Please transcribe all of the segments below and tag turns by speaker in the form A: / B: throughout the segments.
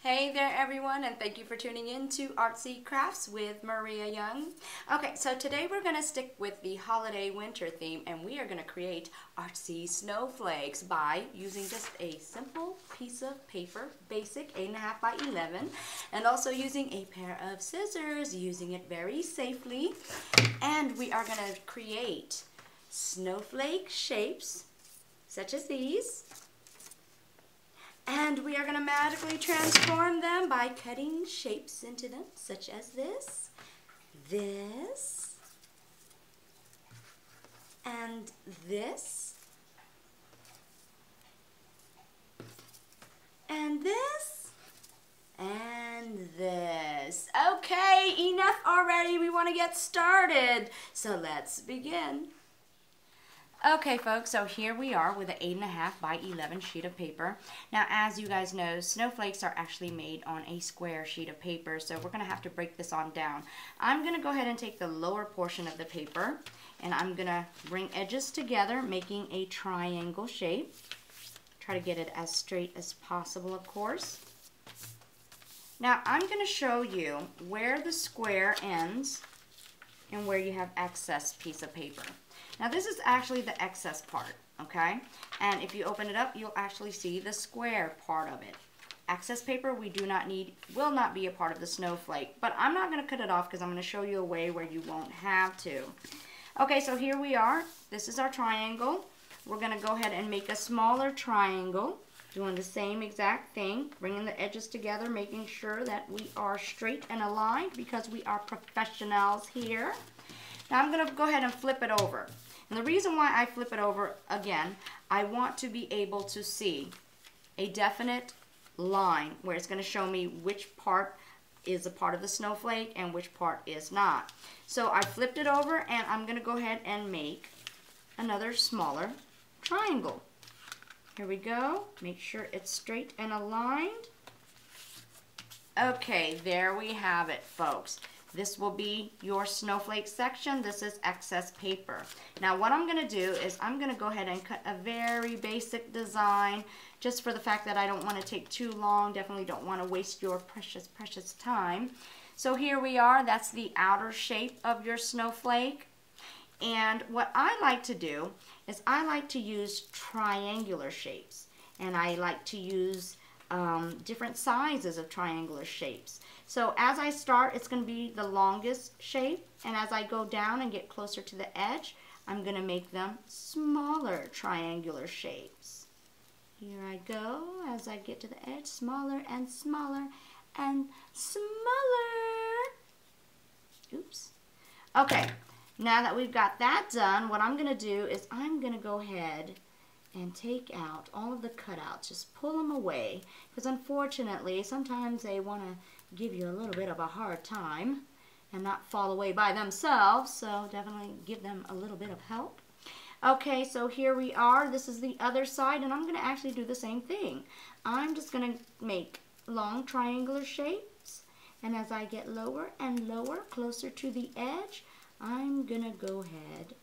A: Hey there everyone, and thank you for tuning in to Artsy Crafts with Maria Young. Okay, so today we're going to stick with the holiday winter theme, and we are going to create artsy snowflakes by using just a simple piece of paper, basic 8.5 by 11, and also using a pair of scissors, using it very safely. And we are going to create snowflake shapes such as these. And we are going to magically transform them by cutting shapes into them, such as this, this, and this, and this, and this. Okay, enough already. We want to get started. So let's begin. Okay folks, so here we are with an 8.5 by 11 sheet of paper. Now as you guys know, snowflakes are actually made on a square sheet of paper, so we're going to have to break this on down. I'm going to go ahead and take the lower portion of the paper and I'm going to bring edges together, making a triangle shape. Try to get it as straight as possible, of course. Now I'm going to show you where the square ends and where you have excess piece of paper. Now this is actually the excess part, okay? And if you open it up, you'll actually see the square part of it. Excess paper we do not need, will not be a part of the snowflake, but I'm not going to cut it off because I'm going to show you a way where you won't have to. Okay, so here we are. This is our triangle. We're going to go ahead and make a smaller triangle, doing the same exact thing, bringing the edges together, making sure that we are straight and aligned because we are professionals here. Now I'm going to go ahead and flip it over. And the reason why I flip it over, again, I want to be able to see a definite line where it's going to show me which part is a part of the snowflake and which part is not. So I flipped it over and I'm going to go ahead and make another smaller triangle. Here we go. Make sure it's straight and aligned. Okay, there we have it, folks. This will be your snowflake section. This is excess paper. Now what I'm going to do is I'm going to go ahead and cut a very basic design just for the fact that I don't want to take too long. Definitely don't want to waste your precious time. So here we are. That's the outer shape of your snowflake. And what I like to do is I like to use triangular shapes. And I like to use different sizes of triangular shapes. So as I start, it's going to be the longest shape, and as I go down and get closer to the edge, I'm going to make them smaller triangular shapes. Here I go as I get to the edge, smaller and smaller and smaller. Oops. Okay, now that we've got that done, what I'm going to do is I'm going to go ahead and take out all of the cutouts. Just pull them away, because unfortunately sometimes they want to give you a little bit of a hard time and not fall away by themselves, so definitely give them a little bit of help. Okay, so here we are. This is the other side, and I'm going to actually do the same thing. I'm just going to make long triangular shapes, and as I get lower and lower, closer to the edge, I'm going to go ahead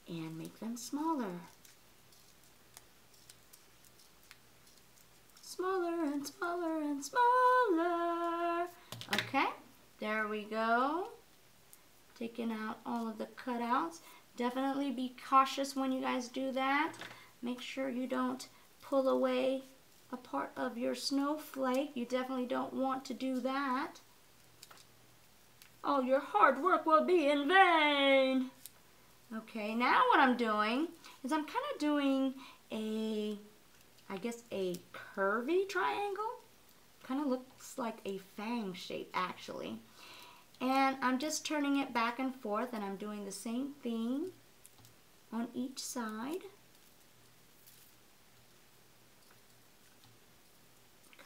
A: and make them smaller. Smaller and smaller and smaller. Okay, there we go. Taking out all of the cutouts. Definitely be cautious when you guys do that. Make sure you don't pull away a part of your snowflake. You definitely don't want to do that. All your hard work will be in vain. Okay, now what I'm doing is I'm kind of doing I guess a curvy triangle. Kind of looks like a fang shape actually. And I'm just turning it back and forth, and I'm doing the same thing on each side.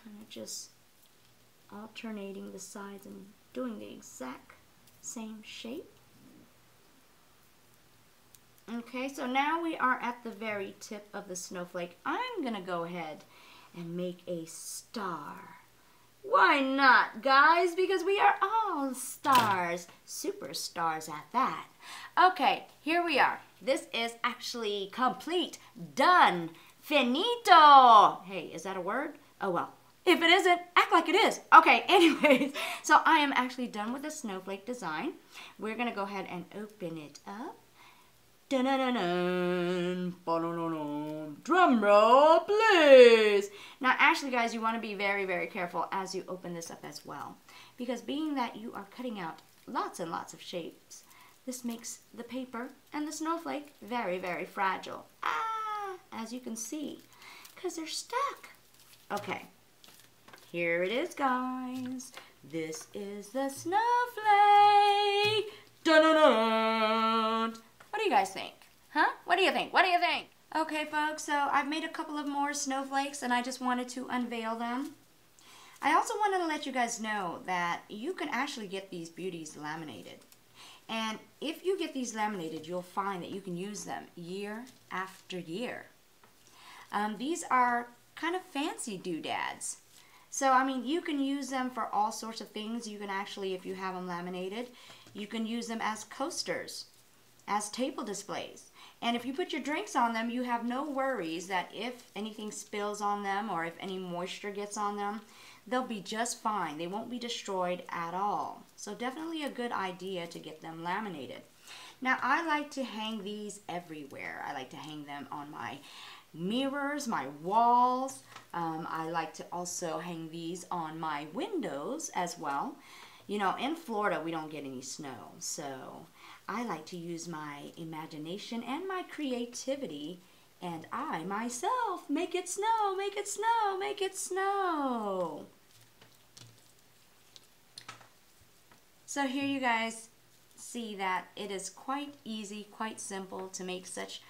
A: Kind of just alternating the sides and doing the exact same shape. Okay, so now we are at the very tip of the snowflake. I'm going to go ahead and make a star. Why not, guys? Because we are all stars. Superstars at that. Okay, here we are. This is actually complete. Done. Finito. Hey, is that a word? Oh, well. If it isn't, act like it is. Okay, anyways, so I am actually done with the snowflake design. We're going to go ahead and open it up. Dun-dun-dun-dun, ba-dun-dun-dun. Drum roll, please. Now, actually, guys, you want to be very, very careful as you open this up as well. Because being that you are cutting out lots and lots of shapes, this makes the paper and the snowflake very, very fragile. As you can see, because they're stuck. Okay, here it is, guys. This is the snowflake. Dun-dun-dun. What do you guys think? Huh? What do you think? What do you think? Okay, folks, so I've made a couple of more snowflakes and I just wanted to unveil them. I also wanted to let you guys know that you can actually get these beauties laminated. And if you get these laminated, you'll find that you can use them year after year. These are kind of fancy doodads. So, I mean, you can use them for all sorts of things. You can actually, if you have them laminated, you can use them as coasters, as table displays. And if you put your drinks on them, you have no worries that if anything spills on them or if any moisture gets on them, they'll be just fine. They won't be destroyed at all. So definitely a good idea to get them laminated. Now, I like to hang these everywhere. I like to hang them on my mirrors, my walls. I like to also hang these on my windows as well. You know, in Florida, we don't get any snow, so I like to use my imagination and my creativity, and I myself make it snow, make it snow, make it snow. So here you guys see that it is quite easy, quite simple to make such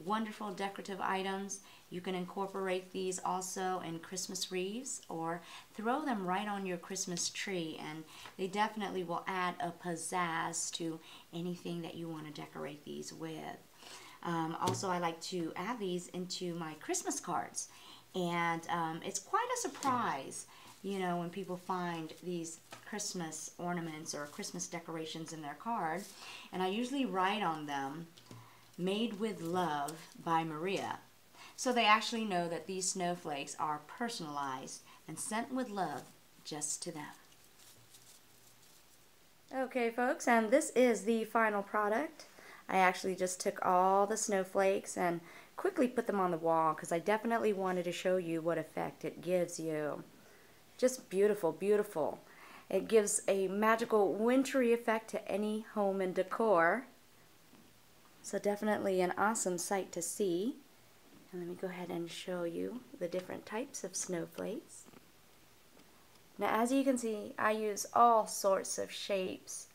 A: wonderful decorative items. You can incorporate these also in Christmas wreaths or throw them right on your Christmas tree, and they definitely will add a pizzazz to anything that you want to decorate these with. Also, I like to add these into my Christmas cards, and it's quite a surprise, you know, when people find these Christmas ornaments or Christmas decorations in their card. And I usually write on them, "Made with love by Maria." So they actually know that these snowflakes are personalized and sent with love just to them. Okay, folks, and this is the final product. I actually just took all the snowflakes and quickly put them on the wall because I definitely wanted to show you what effect it gives you. Just beautiful, beautiful. It gives a magical wintry effect to any home and decor. So definitely an awesome sight to see. And let me go ahead and show you the different types of snowflakes. Now, as you can see, I use all sorts of shapes,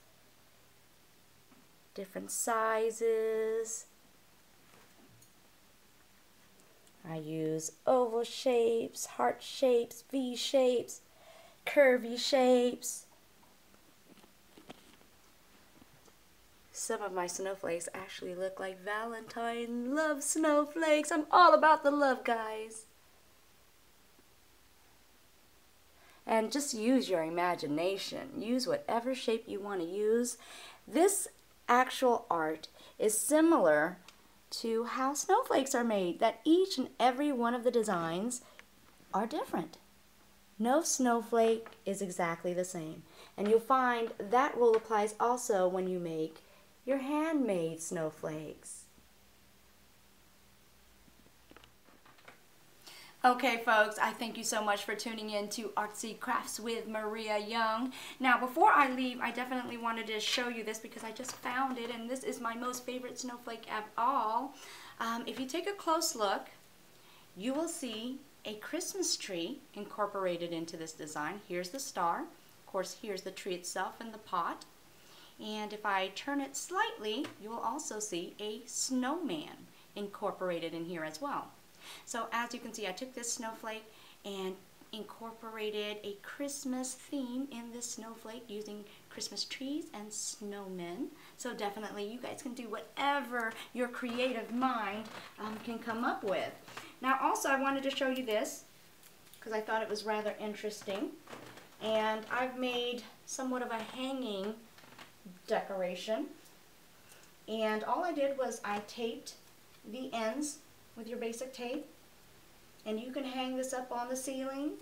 A: different sizes. I use oval shapes, heart shapes, V shapes, curvy shapes. Some of my snowflakes actually look like Valentine love snowflakes. I'm all about the love, guys. And just use your imagination. Use whatever shape you want to use. This actual art is similar to how snowflakes are made, that each and every one of the designs are different. No snowflake is exactly the same. And you'll find that rule applies also when you make your handmade snowflakes. Okay, folks, I thank you so much for tuning in to Artsy Crafts with Maria Young. Now, before I leave, I definitely wanted to show you this because I just found it, and this is my most favorite snowflake of all. If you take a close look, you will see a Christmas tree incorporated into this design. Here's the star. Of course, here's the tree itself in the pot. And if I turn it slightly, you will also see a snowman incorporated in here as well. So as you can see, I took this snowflake and incorporated a Christmas theme in this snowflake using Christmas trees and snowmen. So definitely you guys can do whatever your creative mind can come up with. Now also I wanted to show you this because I thought it was rather interesting. And I've made somewhat of a hanging decoration, and all I did was I taped the ends with your basic tape, and you can hang this up on the ceiling,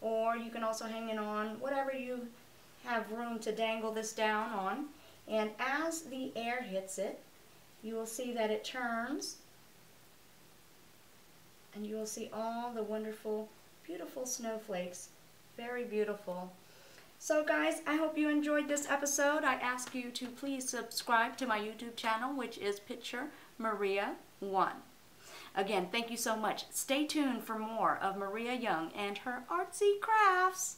A: or or you can also hang it on whatever you have room to dangle this down on. And as the air hits it, you will see that it turns, and you will see all the wonderful, beautiful snowflakes. Very beautiful. So guys, I hope you enjoyed this episode. I ask you to please subscribe to my YouTube channel, which is Picture Maria 1. Again, thank you so much. Stay tuned for more of Maria Young and her artsy crafts.